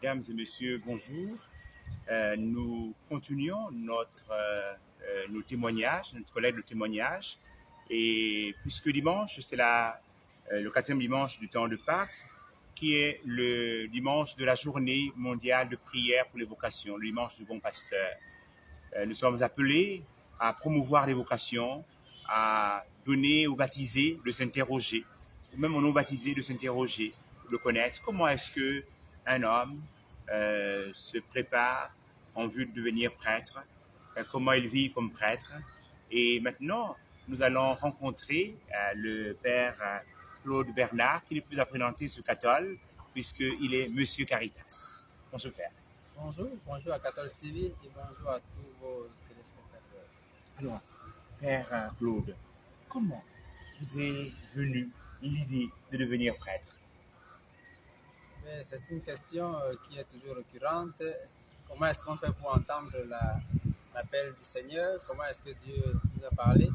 Mesdames et messieurs, bonjour. Nous continuons nos témoignages, notre collègue de témoignages. Et puisque dimanche, c'est le quatrième dimanche du temps de Pâques, qui est le dimanche de la journée mondiale de prière pour les vocations, le dimanche du bon pasteur. Nous sommes appelés à promouvoir les vocations, à donner aux baptisés de s'interroger, ou même aux non-baptisés de s'interroger, de connaître comment est-ce que un homme se prépare en vue de devenir prêtre, comment il vit comme prêtre. Et maintenant, nous allons rencontrer le père Claude Bernard, qui est le plus à présenter ce cathol, puisqu'il est Monsieur Caritas. Bonjour père. Bonjour à Cathol TV et bonjour à tous vos téléspectateurs. Alors, père Claude, comment vous est venue l'idée de devenir prêtre? C'est une question qui est toujours récurrente. Comment est-ce qu'on fait pour entendre l'appel du Seigneur? Comment est-ce que Dieu nous a parlé?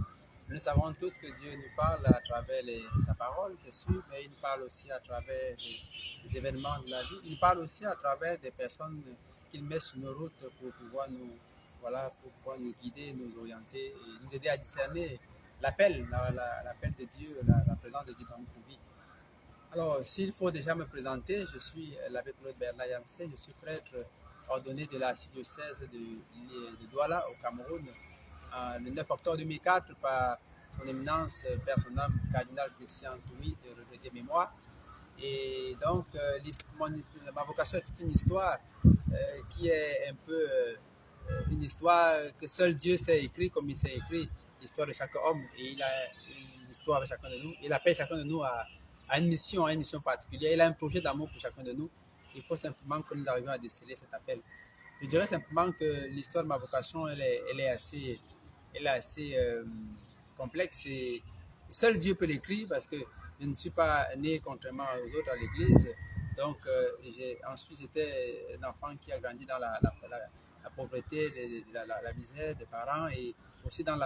Nous savons tous que Dieu nous parle à travers sa parole, c'est sûr, mais il nous parle aussi à travers les événements de la vie. Il nous parle aussi à travers des personnes qu'il met sur nos routes pour pouvoir nous guider, nous orienter et nous aider à discerner l'appel de Dieu, la présence de Dieu dans notre vie. Alors, s'il faut déjà me présenter, je suis l'abbé Claude Bernard Yamsé, je suis prêtre ordonné de l'archidiocèse de Douala au Cameroun le 9 octobre 2004 par son éminence Père son âme, cardinal Christian Toumi de regrettée mémoire. Et donc, ma vocation est une histoire qui est un peu une histoire que seul Dieu sait écrire comme il sait écrire l'histoire de chaque homme. Et il a une histoire avec chacun de nous. Il appelle chacun de nous à une mission particulière. Il a un projet d'amour pour chacun de nous. Il faut simplement que nous arrivions à déceler cet appel. Je dirais simplement que l'histoire de ma vocation, elle est assez complexe. Et seul Dieu peut l'écrire parce que je ne suis pas né contrairement aux autres à l'église. Donc, ensuite, j'étais un enfant qui a grandi dans la pauvreté, la misère des parents et aussi dans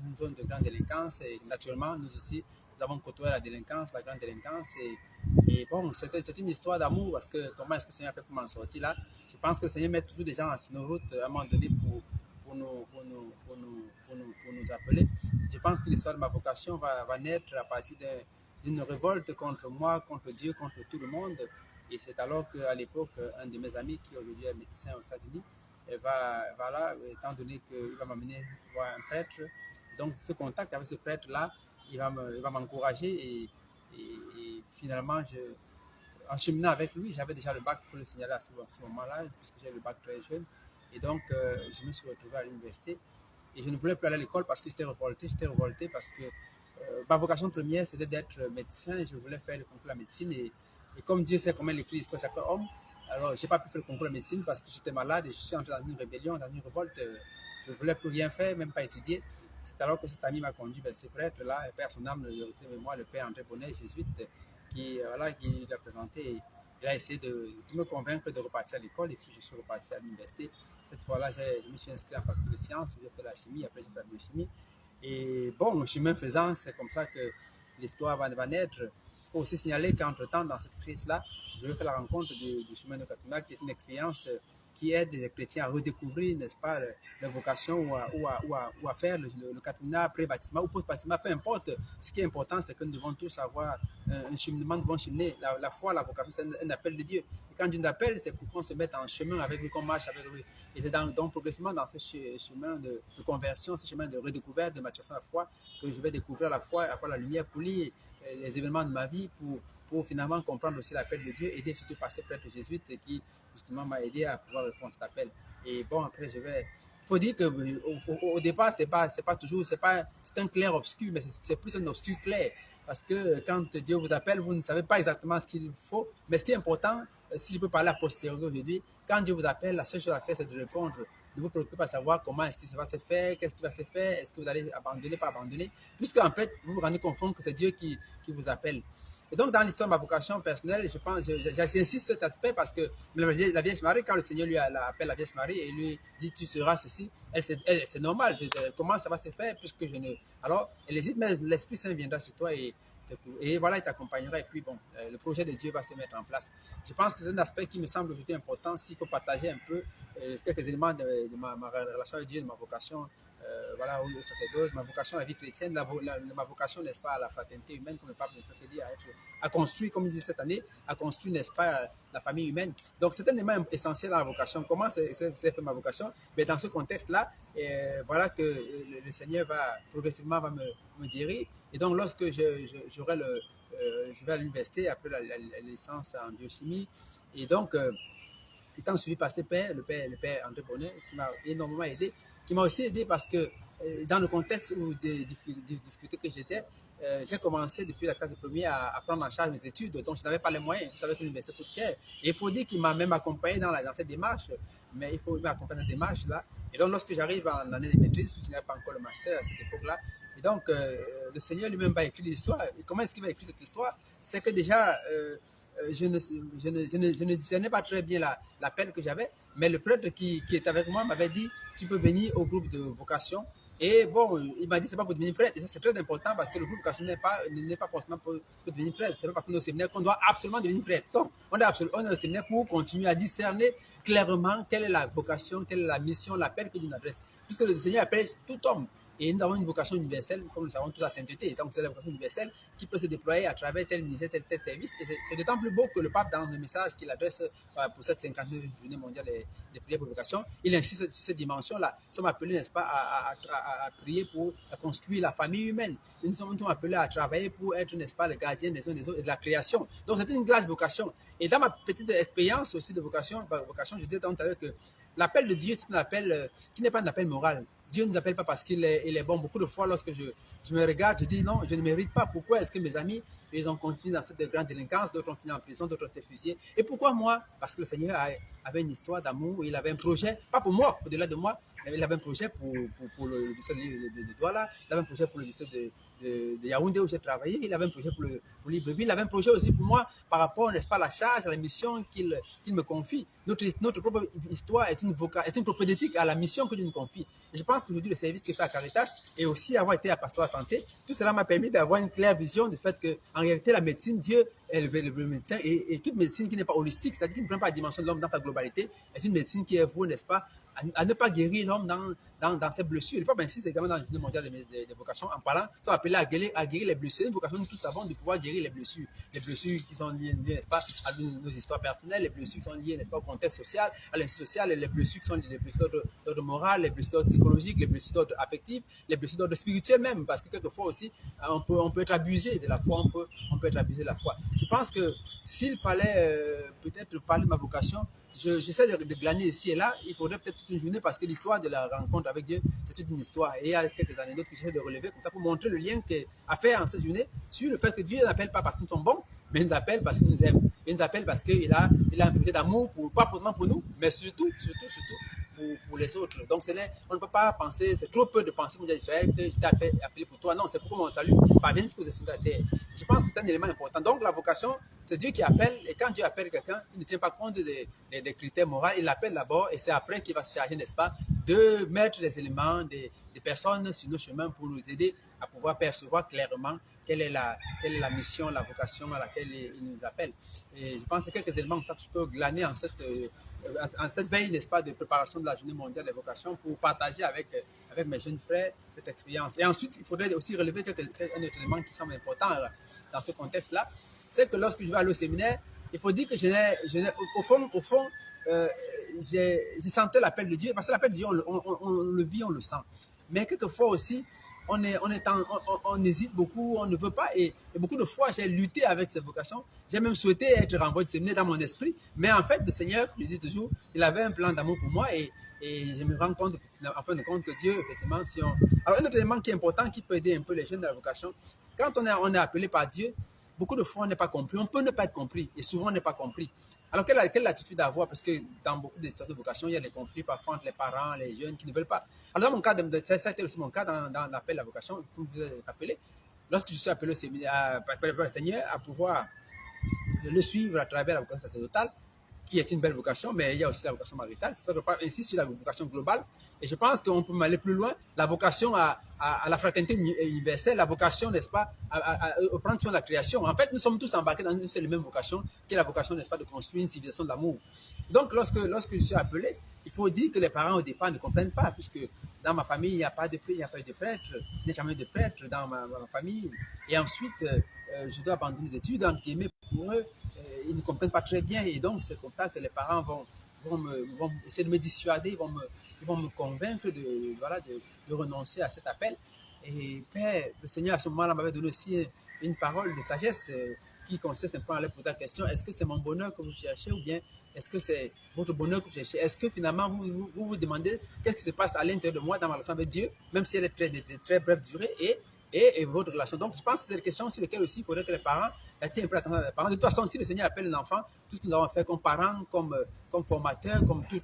une zone de grande délinquance. Et naturellement, nous aussi, nous avons côtoyé la délinquance, la grande délinquance. Et bon, c'était une histoire d'amour parce que comment est-ce que le Seigneur a fait pour m'en sortir là? Je pense que le Seigneur met toujours des gens sur nos routes à un moment donné pour nous appeler. Je pense que l'histoire de ma vocation va naître à partir d'une révolte contre moi, contre Dieu, contre tout le monde. Et c'est alors qu'à l'époque, un de mes amis qui aujourd'hui est médecin aux États-Unis, va là, étant donné qu'il va m'amener voir un prêtre. Donc, ce contact avec ce prêtre-là, il va m'encourager et finalement, en cheminant avec lui, j'avais déjà le bac pour le signaler à ce moment-là, puisque j'ai le bac très jeune. Et donc, je me suis retrouvé à l'université. Et je ne voulais plus aller à l'école parce que j'étais révolté. J'étais révolté parce que ma vocation première, c'était d'être médecin. Je voulais faire le concours de la médecine. Et comme Dieu sait comment il écrit l'histoire de chaque homme, alors je n'ai pas pu faire le concours de la médecine parce que j'étais malade et je suis entré dans une rébellion, dans une révolte. Je ne voulais plus rien faire, même pas étudier. C'est alors que cet ami m'a conduit vers ce prêtre-là, Père son âme, moi, le Père André Bonnet, jésuite, qui l'a présenté. Il a essayé de me convaincre de repartir à l'école et puis je suis reparti à l'université. Cette fois-là, je me suis inscrit en faculté de sciences, j'ai fait la chimie, après j'ai fait la biochimie. Et bon, chemin faisant, c'est comme ça que l'histoire va naître. Il faut aussi signaler qu'entre-temps, dans cette crise-là, je vais faire la rencontre du chemin de Catholique, qui est une expérience qui aide les chrétiens à redécouvrir, n'est-ce pas, la vocation ou à faire le catéchuménat pré-baptismal ou post-baptismal, peu importe. Ce qui est important, c'est que nous devons tous avoir un cheminement de bon cheminer. La foi, la vocation, c'est un appel de Dieu. Et quand Dieu nous appelle, c'est pour qu'on se mette en chemin avec lui, qu'on marche avec lui. Et c'est donc progressivement dans ce chemin de conversion, ce chemin de redécouverte, de maturation de la foi, que je vais découvrir la foi, avoir la lumière pour lire les événements de ma vie, pour finalement comprendre aussi l'appel de Dieu, aider surtout par ces prêtres jésuites qui justement m'a aidé à pouvoir répondre à cet appel. Et bon, après il faut dire que au départ, c'est pas toujours, c'est un clair obscur, mais c'est plus un obscur clair. Parce que quand Dieu vous appelle, vous ne savez pas exactement ce qu'il faut. Mais ce qui est important, si je peux parler à posteriori aujourd'hui, quand Dieu vous appelle, la seule chose à faire, c'est de répondre. Ne vous préoccupez pas de savoir comment est-ce que ça va se faire, qu'est-ce qui va se faire, est-ce que vous allez abandonner, pas abandonner. Puisque en fait, vous vous rendez compte que c'est Dieu qui vous appelle. Et donc, dans l'histoire de ma vocation personnelle, je pense, j'insiste sur cet aspect parce que la Vierge Marie, quand le Seigneur lui appelle la Vierge Marie et lui dit tu seras ceci, c'est normal. Comment ça va se faire puisque je ne. Alors, elle hésite, mais l'Esprit Saint viendra sur toi et Et voilà, il t'accompagnera. Et puis, bon, le projet de Dieu va se mettre en place. Je pense que c'est un aspect qui me semble aujourd'hui important. S'il faut partager un peu quelques éléments de ma relation avec Dieu, de ma vocation, voilà, au sacerdoce, ma vocation à la vie chrétienne, ma vocation, n'est-ce pas, à la fraternité humaine, comme le pape nous dit, à construire, comme il dit cette année, à construire, n'est-ce pas, la famille humaine. Donc, c'est un élément essentiel dans la vocation. Comment c'est fait ma vocation? Mais dans ce contexte-là, voilà que le Seigneur va progressivement me guérir. Et donc, lorsque je vais à l'université après la licence en biochimie, et donc, étant suivi par ses pères, le père André Bonnet, qui m'a énormément aidé, qui m'a aussi aidé parce que dans le contexte où des difficultés que j'étais, j'ai commencé depuis la classe de première à prendre en charge mes études, donc je n'avais pas les moyens. Vous savez que l'université coûte cher. Et il faut dire qu'il m'a même accompagné dans cette démarche, mais il faut m'accompagner dans cette démarche-là. Et donc, lorsque j'arrive en année de maîtrise, je n'avais pas encore le master à cette époque-là, et donc le Seigneur lui-même va écrire l'histoire. Et comment est-ce qu'il va écrire cette histoire? C'est que déjà, je ne discernais pas très bien la peine que j'avais, mais le prêtre qui est avec moi m'avait dit, tu peux venir au groupe de vocation. Et bon, il m'a dit, c'est pas pour devenir prêtre. Et ça, c'est très important parce que le groupe de vocation n'est pas forcément pour devenir prêtre. C'est pas parce qu'on est au séminaire qu'on doit absolument devenir prêtre. Donc, on est au séminaire pour continuer à discerner clairement quelle est la vocation, quelle est la mission, l'appel que Dieu nous adresse. Puisque le Seigneur appelle tout homme. Et nous avons une vocation universelle, comme nous savons tous, la sainteté. Donc, c'est la vocation universelle qui peut se déployer à travers tel ministère, tel service. Et c'est d'autant plus beau que le pape, dans le message qu'il adresse pour cette 59e journée mondiale des prières pour vocation, il insiste sur cette dimension-là. Nous sommes appelés, n'est-ce pas, à prier pour construire la famille humaine. Nous sommes appelés à travailler pour être, n'est-ce pas, le gardien des uns des autres et de la création. Donc, c'est une grande vocation. Et dans ma petite expérience aussi de vocation, je disais tout à l'heure que l'appel de Dieu, c'est un appel qui n'est pas un appel moral. Dieu ne nous appelle pas parce qu'il est bon. Beaucoup de fois, lorsque je me regarde, je dis non, je ne mérite pas. Pourquoi est-ce que mes amis, ils ont continué dans cette grande délinquance, d'autres ont fini en prison, d'autres ont été fusillés. Et pourquoi moi? Parce que le Seigneur avait une histoire d'amour, il avait un projet, pas pour moi, au-delà de moi, il avait un projet pour le lycée de Douala, il avait un projet pour le lycée de Yaoundé où j'ai travaillé, il avait un projet pour Libreville, il avait un projet aussi pour moi par rapport, n'est-ce pas, à la charge, à la mission qu'il me confie. Notre propre histoire est une prophétique à la mission que Dieu nous confie. Et je pense qu'aujourd'hui, le service qu'il fait à Caritas et aussi avoir été à Pasteur Santé, tout cela m'a permis d'avoir une claire vision du fait qu'en réalité, la médecine, Dieu est le médecin et toute médecine qui n'est pas holistique, c'est-à-dire qui ne prend pas la dimension de l'homme dans sa globalité, est une médecine qui est vouée, n'est-ce pas, à ne pas guérir l'homme dans ses blessures. Le pape insiste également dans la journée mondiale des vocations en parlant, sont appelés à guérir les blessures. Une vocation, nous tous savons, de pouvoir guérir les blessures qui sont liées, n'est-ce pas, à nos histoires personnelles, les blessures qui sont liées, n'est-ce pas, au contexte social, à l'institution sociale, les blessures qui sont les blessures d'ordre moral, les blessures d'ordre psychologique, les blessures d'ordre affectif, les blessures d'ordre spirituel même, parce que quelquefois aussi, on peut être abusé de la foi, on peut être abusé de la foi. Je pense que s'il fallait peut-être parler de ma vocation, j'essaie de glaner ici et là, il faudrait peut-être toute une journée parce que l'histoire de la rencontre avec Dieu, c'est toute une histoire. Et il y a quelques anecdotes que j'essaie de relever comme ça pour montrer le lien qu'a fait en cette journée sur le fait que Dieu n'appelle pas parce qu'ils sont bons, mais il nous appelle parce qu'il nous aime. Il nous appelle parce qu'il a un projet d'amour, pas seulement pour nous, mais surtout pour les autres. Donc, on ne peut pas penser, c'est trop peu de penser, mon Dieu d'Israël, que je t'ai appelé pour toi. Non, c'est pour que mon salut parvienne jusqu'aux extrémités de la terre. Je pense que c'est un élément important. Donc, la vocation, c'est Dieu qui appelle, et quand Dieu appelle quelqu'un, il ne tient pas compte des critères moraux, il l'appelle d'abord, et c'est après qu'il va se charger, n'est-ce pas, de mettre les éléments des personnes sur nos chemins pour nous aider à pouvoir percevoir clairement quelle est la mission, la vocation à laquelle il nous appelle. Et je pense que quelques éléments que je peux glaner en cette veille, n'est-ce pas, de préparation de la journée mondiale des vocations pour partager avec mes jeunes frères cette expérience. Et ensuite, il faudrait aussi relever un autre élément qui semble important dans ce contexte-là, c'est que lorsque je vais aller au séminaire, il faut dire que au fond, je sentais l'appel de Dieu, parce que l'appel de Dieu, on le vit, on le sent. Mais quelquefois aussi, on hésite beaucoup, on ne veut pas. Et beaucoup de fois, j'ai lutté avec ces vocations. J'ai même souhaité être renvoyé de séminaire dans mon esprit. Mais en fait, le Seigneur, comme je dis toujours, il avait un plan d'amour pour moi. Et je me rends compte, en fin de compte, que Dieu, effectivement, Alors, un autre élément qui est important, qui peut aider un peu les jeunes de la vocation, quand on est appelé par Dieu, beaucoup de fois, on n'est pas compris. On peut ne pas être compris. Et souvent, on n'est pas compris. Alors, quelle attitude avoir? Parce que dans beaucoup d'histoires de vocation, il y a des conflits parfois entre les parents, les jeunes qui ne veulent pas. Alors, dans mon cas, ça a été aussi mon cas dans l'appel à la vocation, comme vous avez appelé. Lorsque je suis appelé par le Seigneur à pouvoir le suivre à travers la vocation sacerdotale, qui est une belle vocation, mais il y a aussi la vocation maritale. C'est pour ça que je parle ainsi sur la vocation globale. Et je pense qu'on peut aller plus loin. La vocation à la fraternité universelle, la vocation, n'est-ce pas, à prendre soin de la création. En fait, nous sommes tous embarqués dans une seule et même vocation, qui est la vocation, n'est-ce pas, de construire une civilisation d'amour. Donc, lorsque je suis appelé, il faut dire que les parents, au départ, ne comprennent pas, puisque dans ma famille, il n'y a pas de prêtre, il n'y a jamais de prêtre dans ma famille. Et ensuite, je dois abandonner les études, entre guillemets, pour eux. Ils ne comprennent pas très bien. Et donc, c'est comme ça que les parents vont essayer de me dissuader, ils vont me convaincre de renoncer à cet appel. Et Père, le Seigneur, à ce moment-là, m'avait donné aussi une parole de sagesse qui consiste un peu à aller poser la question, est-ce que c'est mon bonheur que vous cherchez ou bien est-ce que c'est votre bonheur que vous cherchez? Est-ce que finalement vous demandez qu'est-ce qui se passe à l'intérieur de moi dans ma relation avec Dieu, même si elle est de très brève durée, et votre relation. Donc, je pense que c'est des questions sur lesquelles aussi il faudrait que les parents attirent un peu l'attention des parents. De toute façon, si le Seigneur appelle les enfants, tout ce que nous avons fait comme parents, comme formateurs, comme tout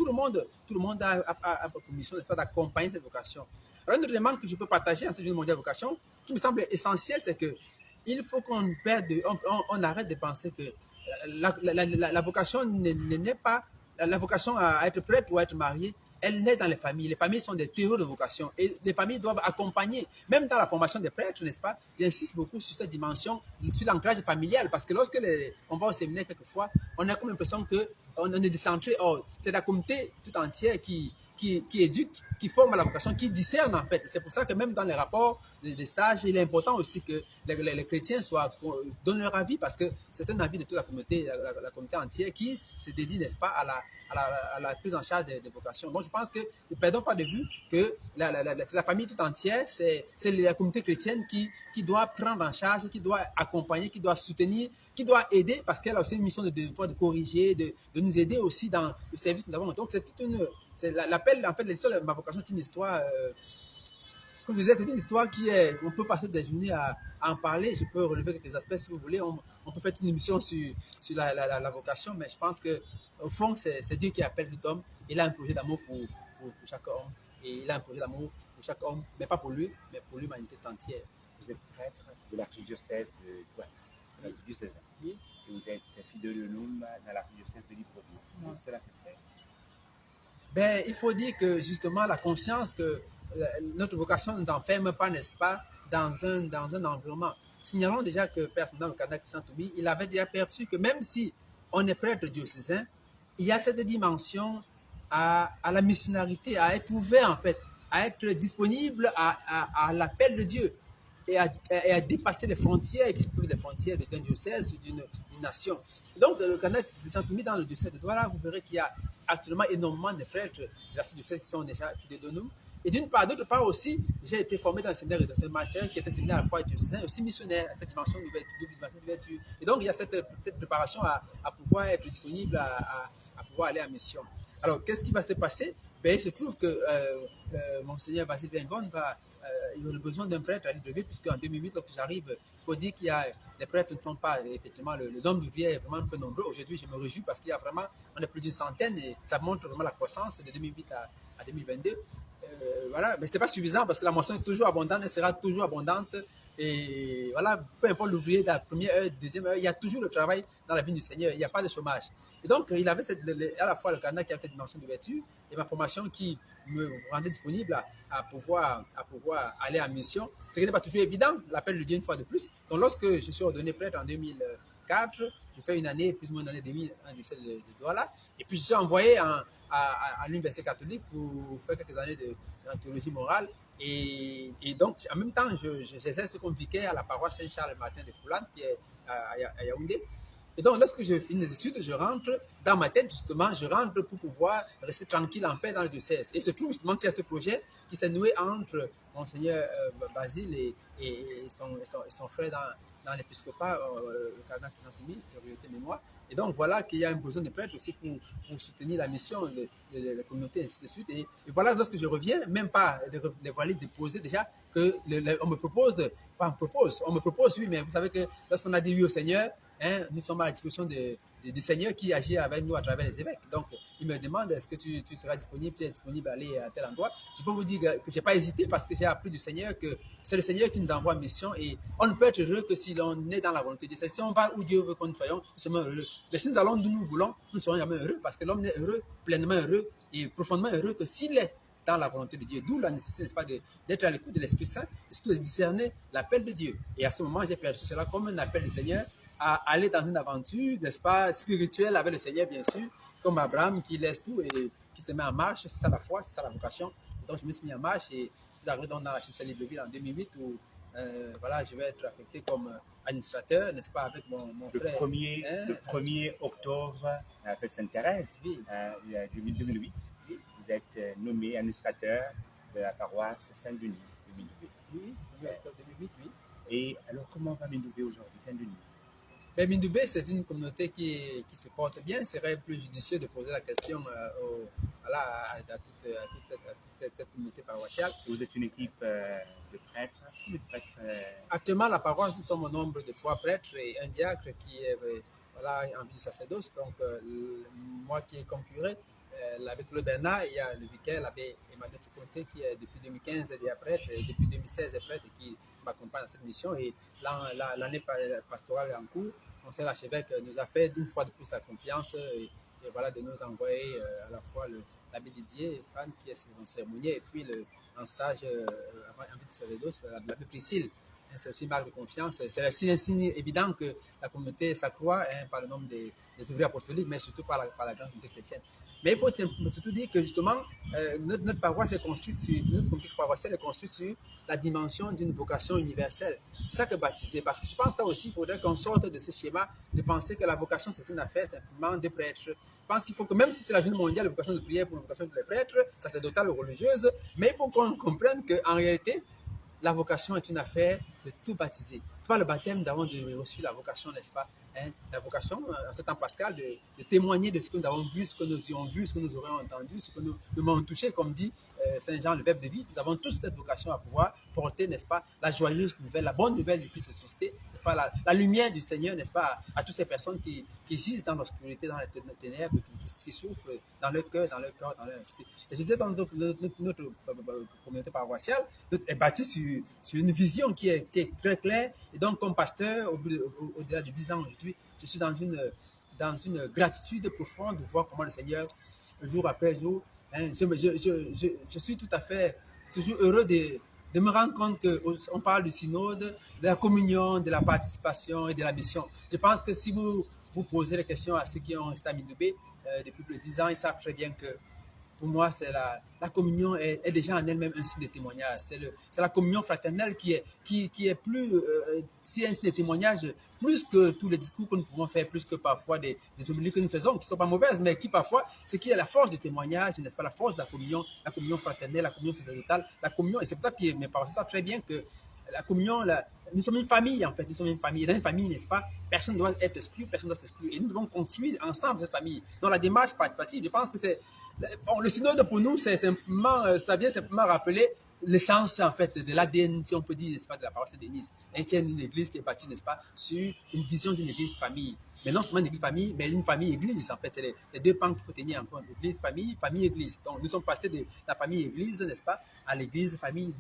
le monde a pour mission d'accompagner cette vocation. Alors, un autre élément que je peux partager en cette journée mondiale de vocation, qui me semble essentiel, c'est que il faut on arrête de penser que la vocation n'est pas la vocation à être prêtre ou à être marié. Elle naît dans les familles. Les familles sont des terreaux de vocation. Et les familles doivent accompagner, même dans la formation des prêtres, n'est-ce pas? J'insiste beaucoup sur cette dimension, sur l'ancrage familial, parce que lorsque on va au séminaire quelquefois, on a comme l'impression qu'on est décentré. Oh, c'est la communauté tout entière qui éduque, qui forme à la vocation, qui discerne en fait. C'est pour ça que même dans les rapports des stages, il est important aussi que les chrétiens donnent leur avis, parce que c'est un avis de toute la communauté, la communauté entière qui se dédie, n'est-ce pas, à la prise en charge des vocations. Donc je pense que ne perdons pas de vue que la famille tout entière, c'est la communauté chrétienne qui doit prendre en charge, qui doit accompagner, qui doit soutenir, qui doit aider, parce qu'elle a aussi une mission de corriger, de nous aider aussi dans le service que nous avons. Donc c'est l'appel, en fait, l'histoire de ma vocation, c'est une histoire, comme je disais, c'est une histoire on peut passer des journées à en parler. Je peux relever quelques aspects si vous voulez. On peut faire une émission sur la vocation, mais je pense que au fond, c'est Dieu qui appelle cet homme. Il a un projet d'amour pour chaque homme. Et il a un projet d'amour pour chaque homme, mais pas pour lui, mais pour l'humanité entière. Vous êtes prêtre de l'archidiocèse de Douala, l'archidiocèse. Oui. Et vous êtes fidèle de l'homme dans l'archidiocèse de Libreville. Comment cela s'est fait? Ben, il faut dire que justement la conscience que notre vocation ne nous enferme pas, n'est-ce pas, dans un environnement. Signalons déjà que Père dans le Canada Christian Toubi, il avait déjà perçu que même si on est prêtre diocésain, il y a cette dimension à la missionarité, à être ouvert en fait, à être disponible à l'appel de Dieu et à dépasser les frontières qui peuvent être des frontières d'un diocèse ou d'une nation. Donc, le Canada Christian Toubi, dans le diocèse de Douala, vous verrez qu'il y a actuellement énormément de prêtres de la diocèse qui sont déjà fidèles de nous. Et d'autre part aussi, j'ai été formé dans un séminaire de Dr Martin, qui était un séminaire à la fois diocésain et aussi missionnaire à cette dimension d'ouverture. Et donc, il y a cette préparation à pouvoir être disponible, à pouvoir aller en mission. Alors, qu'est-ce qui va se passer? Ben, il se trouve que Monseigneur Basile Bengon il a besoin d'un prêtre à Libreville, puisque en 2008, lorsque j'arrive, il faut dire qu'il y a les prêtres ne sont pas, effectivement, le nombre d'ouvriers est vraiment peu nombreux. Aujourd'hui, je me réjouis parce qu'il y a vraiment, on est plus d'une centaine et ça montre vraiment la croissance de 2008 à 2022. Voilà, mais c'est pas suffisant parce que la moisson est toujours abondante, elle sera toujours abondante. Et voilà, peu importe l'ouvrier de la première heure, deuxième heure, il y a toujours le travail dans la vie du Seigneur, il n'y a pas de chômage. Et donc, il avait à la fois le Canada qui a fait une dimension d'ouverture et ma formation qui me rendait disponible à pouvoir aller en mission. Ce qui n'est pas toujours évident, l'appel de Dieu une fois de plus. Donc, lorsque je suis ordonné prêtre en 2004, je fais une année, plus ou moins une année et demie en diocèse de Douala. Et puis, je suis envoyé à l'Université catholique pour faire quelques années de théologie morale. Et donc, en même temps, j'exerce comme vicaire à la paroisse Saint-Charles-Martin de Foulane, qui est à Yaoundé. Et donc, lorsque je finis les études, je rentre dans ma tête, justement, je rentre pour pouvoir rester tranquille, en paix dans le diocèse. Et il se trouve justement qu'il y a ce projet qui s'est noué entre Monseigneur Basile et son frère dans l'épiscopat, le cardinal Christian priorité mémoire. Et donc, voilà qu'il y a un besoin de prêtres aussi pour soutenir la mission de la communauté, ainsi de suite. Et voilà, lorsque je reviens, même pas les voilà déposer déjà, que on me propose, on me propose, oui, mais vous savez que lorsqu'on a dit oui au Seigneur, nous sommes à la disposition du Seigneur qui agit avec nous à travers les évêques. Donc, il me demande, est-ce que tu seras disponible, tu es disponible à aller à tel endroit. Je peux vous dire que je n'ai pas hésité parce que j'ai appris du Seigneur que c'est le Seigneur qui nous envoie en mission et on ne peut être heureux que si l'on est dans la volonté de Dieu. Si on va où Dieu veut que nous soyons, nous sommes heureux. les signes allons d'où nous voulons, nous ne serons jamais heureux parce que l'homme n'est heureux, pleinement heureux et profondément heureux que s'il est dans la volonté de Dieu. D'où la nécessité, n'est-ce pas, d'être à l'écoute de l'Esprit Saint et surtout de discerner l'appel de Dieu. Et à ce moment, j'ai perçu cela comme un appel du Seigneur à aller dans une aventure, n'est-ce pas, spirituelle avec le Seigneur, bien sûr, comme Abraham qui laisse tout et qui se met en marche. C'est ça la foi, c'est ça la vocation. Et donc, je me suis mis en marche et je suis arrivé dans la chaussée Libreville en 2008 où voilà, je vais être affecté comme administrateur, n'est-ce pas, avec mon frère. Le 1er octobre, à la fête Sainte-Thérèse, Oui. 2008, Oui. vous êtes nommé administrateur de la paroisse Saint-Denis de Mindoubé. Oui, 2008, oui. Et alors, comment va Mindoubé aujourd'hui, Saint-Denis? Ben, Mindoubé, c'est une communauté qui se porte bien. Il serait plus judicieux de poser la question à toute cette communauté paroissiale. Vous êtes une équipe de prêtres, Actuellement, la paroisse, nous sommes au nombre de 3 prêtres et un diacre qui est voilà, en vie du sacerdoce. Donc, moi qui est comme curé, l'abbé Claude Bernard, il y a le vicaire, l'abbé Emmanuel Choukonté, qui est depuis 2015 est déjà prêtre, et depuis 2016 est prêtre et qui m'accompagne dans cette mission. Et l'année pastorale est en cours. Conseil l'archevêque nous a fait d'une fois de plus la confiance et voilà, de nous envoyer à la fois l'abbé Didier, Fan, qui est mon cérémonier, et puis en stage en vie de sacerdoce, l'abbé Priscille. C'est aussi une marque de confiance. C'est aussi un signe évident que la communauté s'accroît par le nombre des ouvriers apostoliques, mais surtout par la grande communauté chrétienne. Mais il faut surtout dire que justement, notre paroisse est construite notre communauté paroissiale est construite sur la dimension d'une vocation universelle. Chaque baptisé, parce que je pense que ça aussi, il faudrait qu'on sorte de ce schéma de penser que la vocation, c'est une affaire simplement de prêtres. Je pense qu'il faut que, même si c'est la journée mondiale de vocation de prière pour la vocation des prêtres, ça c'est total ou religieuse, mais il faut qu'on comprenne qu'en réalité, la vocation est une affaire de tout baptisé. Par le baptême, nous avons reçu la vocation, n'est-ce pas, la vocation, en ce temps pascal, de témoigner de ce que nous avons vu, ce que nous ayons vu, ce que nous aurions entendu, ce que nous m'avons touché, comme dit Saint Jean, le Verbe de vie. Nous avons tous cette vocation à pouvoir porter, n'est-ce pas, la joyeuse nouvelle, la bonne nouvelle du Christ ressuscité, n'est-ce pas, la lumière du Seigneur, n'est-ce pas, à toutes ces personnes qui gisent dans l'obscurité, dans les ténèbres, qui souffrent dans leur cœur, dans leur corps, dans leur esprit. Et je disais, dans notre communauté paroissiale est bâtie sur une vision qui est très claire. Et donc, comme pasteur, au-delà de 10 ans aujourd'hui, je suis dans une gratitude profonde de voir comment le Seigneur, jour après jour, je suis tout à fait toujours heureux de me rendre compte qu'on parle du synode, de la communion, de la participation et de la mission. Je pense que si vous posez les questions à ceux qui ont resté à Mindoubé depuis plus de 10 ans, ils savent très bien que pour moi, c'est la communion est déjà en elle-même un signe de témoignage. C'est la communion fraternelle qui est plus, c'est un signe de témoignage, plus que tous les discours que nous pouvons faire, plus que parfois des homélies que nous faisons, qui ne sont pas mauvaises, mais qui parfois, c'est qui est la force du témoignage, n'est-ce pas, la force de la communion fraternelle, la communion sacerdotale, la communion, et c'est pour ça que mes parents savent très bien que la communion, nous sommes une famille, en fait, nous sommes une famille. Et dans une famille, n'est-ce pas, personne ne doit être exclu, personne ne doit s'exclure. Et nous devons construire ensemble cette famille. Dans la démarche participative, je pense que c'est bon, le synode pour nous, c'est simplement, ça vient simplement rappeler l'essence en fait de l'ADN, si on peut dire, n'est-ce pas, de la paroisse de Denise, qui est une église qui est bâtie, n'est-ce pas, sur une vision d'une église famille. Mais non seulement une église famille, mais une famille église en fait. C'est les deux pans qu'il faut tenir en compte, église famille, famille église. Donc nous sommes passés de la famille église, n'est-ce pas, à l'église famille.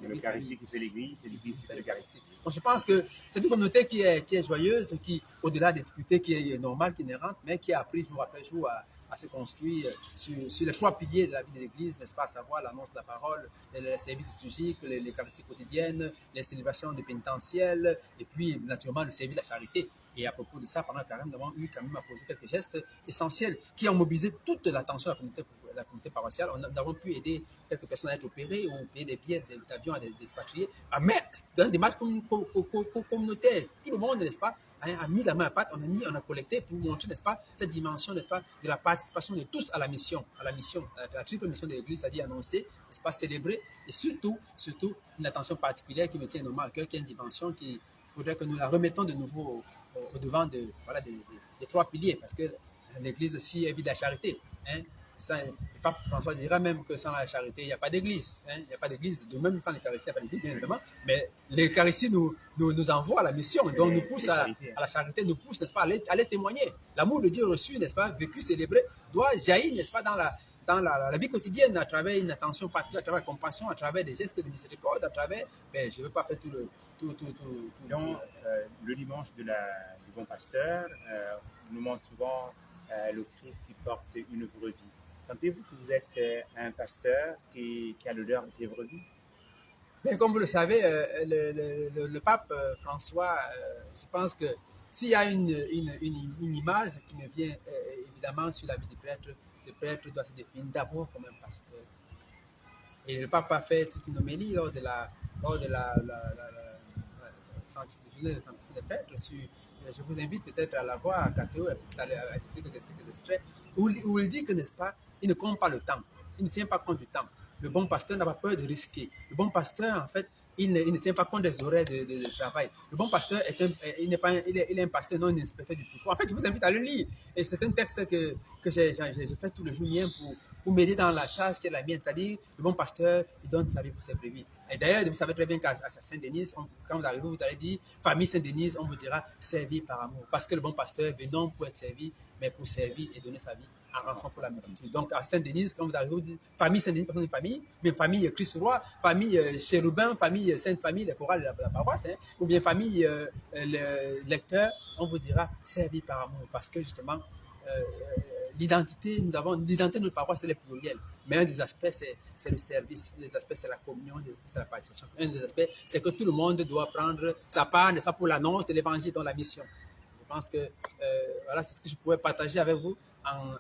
L'Eucharistie qui fait l'Église, c'est l'Église qui fait l'Eucharistie. Donc je pense que c'est une communauté qui est joyeuse, qui, au-delà des difficultés, qui est normale, qui est inhérente, mais qui a appris jour après jour à se construire sur les 3 piliers de la vie de l'Église, n'est-ce pas, à savoir l'annonce de la parole, les services liturgiques, l'Eucharistie quotidienne, les célébrations de pénitentielles, et puis naturellement le service de la charité. Et à propos de ça, pendant le carême, nous avons eu quand même à poser quelques gestes essentiels qui ont mobilisé toute l'attention de la communauté paroissiale. Nous avons pu aider quelques personnes à être opérées ou payer des billets d'avion à des expatriés. Mais dans une démarche communautaire, tout le monde, n'est-ce pas, a mis la main à pâte, on a collecté pour montrer, n'est-ce pas, cette dimension, n'est-ce pas, de la participation de tous à la mission, la triple mission de l'Église, c'est-à-dire annoncer, n'est-ce pas, célébrer, et surtout, une attention particulière qui me tient énormément à cœur, qui est une dimension qu'il faudrait que nous la remettons de nouveau au devant des 3 piliers, parce que l'Église aussi est vie de la charité. Ça, le pape François dira même que sans la charité, il n'y a pas d'église. Il n'y a pas d'église. De même, sans l'Eucharistie, il n'y a pas d'église, bien évidemment. Mais l'Eucharistie nous envoie à la mission. Donc, nous pousse à la charité, nous pousse, n'est-ce pas, à aller témoigner. L'amour de Dieu reçu, n'est-ce pas, vécu, célébré, doit jaillir, n'est-ce pas, dans la vie quotidienne, à travers une attention particulière, à travers la compassion, à travers des gestes de miséricorde, à travers, je ne veux pas faire tout le... Donc, le dimanche du bon pasteur nous montre souvent le Christ qui porte une brebis. Sentez-vous que vous êtes un pasteur qui a l'odeur de ses brebis? Mais comme vous le savez, le pape François, je pense que s'il y a une image qui me vient évidemment sur la vie du prêtre, le prêtre doit se définir d'abord comme un pasteur. Et le pape a fait toute une homélie lors de la journée des prêtres. Je vous invite peut-être à la voir à Catéo, à diffuser quelques extraits, où il dit que, n'est-ce pas, il ne compte pas le temps, il ne tient pas compte du temps. Le bon pasteur n'a pas peur de risquer. Le bon pasteur, en fait, il ne tient pas compte des horaires de travail. Le bon pasteur il est un pasteur, non un inspecteur du troupeau. En fait, je vous invite à le lire. Et c'est un texte que j'ai fait tout le jour hier pour m'aider dans la charge qui est la mienne. C'est-à-dire, le bon pasteur, il donne sa vie pour ses brebis. Et d'ailleurs, vous savez très bien qu'à Saint-Denis, quand vous arrivez, vous allez dire famille Saint-Denis, on vous dira servir par amour. Parce que le bon pasteur vient non pour être servi, mais pour servir et donner sa vie en rançon pour la multitude. Donc à Saint-Denis, quand vous arrivez, vous dites famille Saint-Denis, personne de famille, mais famille Christ-Roi, famille Chérubin, famille Sainte-Famille, les chorales de la paroisse, hein, ou bien famille lecteur, on vous dira servir par amour. Parce que justement, l'identité, l'identité de notre paroisse, c'est le pluriel. Mais un des aspects, c'est le service. Un des aspects, c'est la communion. Un des aspects, c'est la participation. Un des aspects, c'est que tout le monde doit prendre sa part, n'est-ce pas, pour l'annonce de l'évangile dans la mission. Je pense que voilà, c'est ce que je pourrais partager avec vous en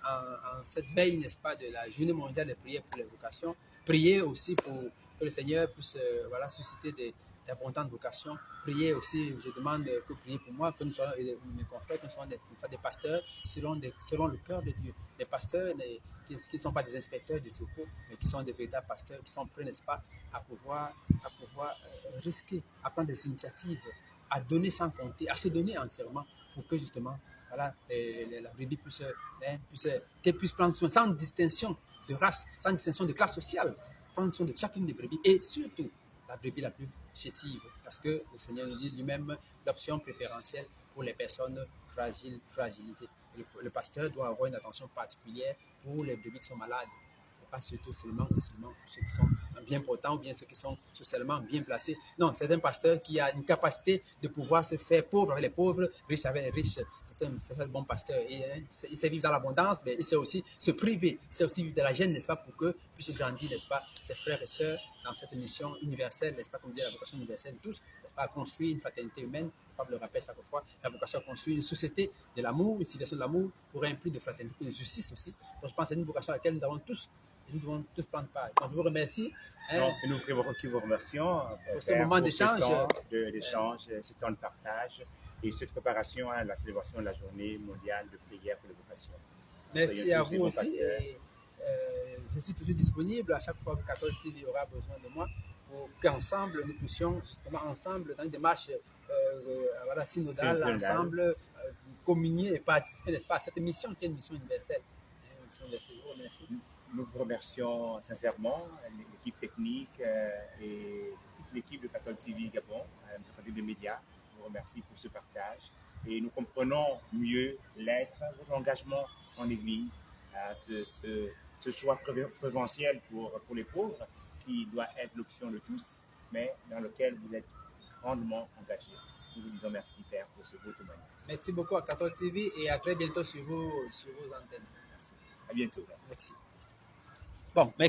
cette veille, n'est-ce pas, de la journée mondiale de prière pour les vocations. Prier aussi pour que le Seigneur puisse voilà, susciter d'abondantes vocations. Prier aussi, je demande que vous priez pour moi, que nous soyons, mes confrères, que nous soyons des pasteurs selon le cœur de Dieu. Des pasteurs qui ne sont pas des inspecteurs du troupeau, mais qui sont des véritables pasteurs, qui sont prêts, n'est-ce pas, à pouvoir risquer, à prendre des initiatives, à donner sans compter, à se donner entièrement pour que justement, voilà, la brebis qu'elle puisse prendre soin sans distinction de race, sans distinction de classe sociale, prendre soin de chacune des brebis et surtout la brebis la plus chétive, parce que le Seigneur nous dit lui-même l'option préférentielle pour les personnes fragilisées. Le pasteur doit avoir une attention particulière pour les brebis qui sont malades, et pas surtout seulement pour ceux qui sont bien portants ou bien ceux qui sont socialement bien placés. Non, c'est un pasteur qui a une capacité de pouvoir se faire pauvre avec les pauvres, riche avec les riches. C'est un bon pasteur. Et, il sait vivre dans l'abondance, mais il sait aussi se priver. Il sait aussi vivre de la gêne, n'est-ce pas, pour que puissent grandir, n'est-ce pas, ses frères et sœurs dans cette mission universelle, n'est-ce pas, comme dit la vocation universelle de tous, n'est-ce pas, à construire une fraternité humaine. Pape le rappelle chaque fois, la vocation à construire une société de l'amour, une civilisation de l'amour, pour un plus de fraternité, plus de justice aussi. Donc je pense que c'est une vocation à laquelle nous devons tous prendre part. Donc je vous remercie. Non, c'est nous qui vous remercions pour ce moment d'échange. Ce temps de partage et cette préparation à la célébration de la journée mondiale de prière pour les vocations. Merci à vous aussi. Et, je suis toujours disponible à chaque fois que Catholic TV aura besoin de moi pour qu'ensemble nous puissions justement ensemble dans une démarche voilà, synodale, ensemble communier et participer, n'est-ce pas, à cette mission qui est une mission universelle. Merci. Nous vous remercions sincèrement, l'équipe technique et toute l'équipe de Catholic TV Gabon, des médias. Je vous remercie pour ce partage et nous comprenons mieux l'être, votre engagement en Église, ce choix préférentiel pour les pauvres qui doit être l'option de tous, mais dans lequel vous êtes grandement engagés. Nous vous disons merci, Père, pour ce beau témoignage. Merci beaucoup à Catholic TV et à très bientôt sur vos antennes. Merci. À bientôt. Merci. Bon, mais